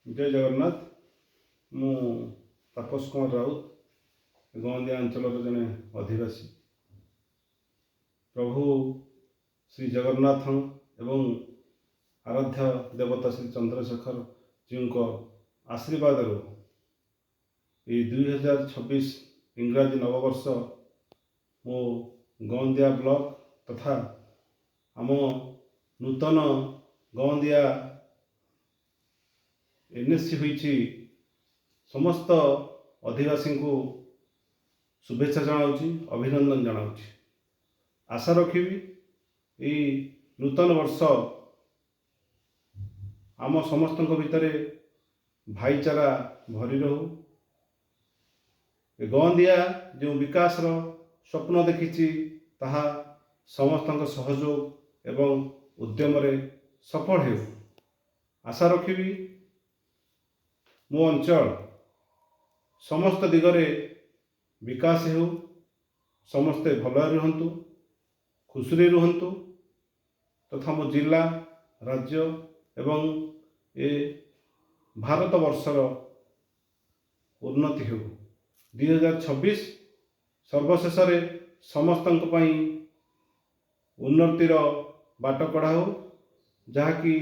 जय जगन्नाथ। मु तापस कुमार राउत गौंदिया अंचल जड़े अधिवासी। प्रभु श्री जगन्नाथ एवं आराध्य देवता श्री चंद्रशेखर जी को आशीर्वाद 2026 इंग्राजी नववर्ष मो गौंदिया ब्लॉक तथा आम नूतन गौंदिया एनएससी होईची समस्त अधिवासी को शुभेच्छा जनाऊँगी, अभिनंदन जनाऊँगी। आशा रखी नूतन वर्ष आम समस्त भितर भाईचारा भरी रहू। गौंदिया जो विकास स्वप्न देखी ताहा समस्त सहयोग एवं उद्यम सफल हो। आशा रखी मो अंचल समस्त दिगरे विकास हो, समस्ते भल रुहतु, खुशी रुहतु तथा मो जिला राज्य एवं ए भारत वर्षर उन्नति हो। 2026 सर्वशेष समस्त उन्नतिर बाट कढ़ा हो, जहाँकि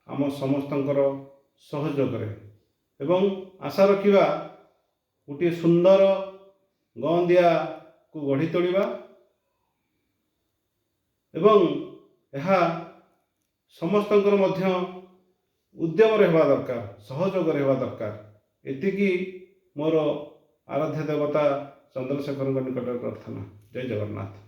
आम समस्तंकर सहयोग एवं आशा रखिबा गोटे सुंदर गौंदिया को गढ़ी तोड़िबा एवं यह समस्तंकर मध्य उद्यम रहबा दरकार, सहयोग रहबा दरकार। एतिकी मोर आराध्य देवता चंद्रशेखर निकट प्रार्थना। जय जगन्नाथ।